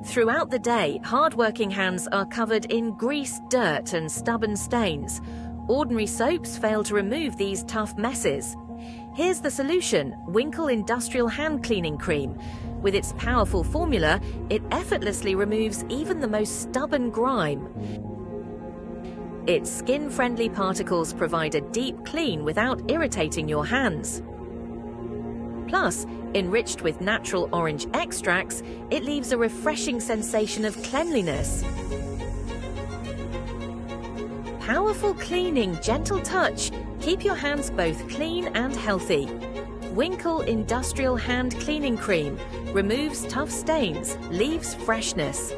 Throughout the day, hard-working hands are covered in grease, dirt and stubborn stains. Ordinary soaps fail to remove these tough messes. Here's the solution: Winkel Industrial Hand Cleaning Cream. With its powerful formula, it effortlessly removes even the most stubborn grime. Its skin-friendly particles provide a deep clean without irritating your hands. Plus, enriched with natural orange extracts, it leaves a refreshing sensation of cleanliness. Powerful cleaning, gentle touch. Keep your hands both clean and healthy. Winkel Industrial Hand Cleaning Cream removes tough stains, leaves freshness.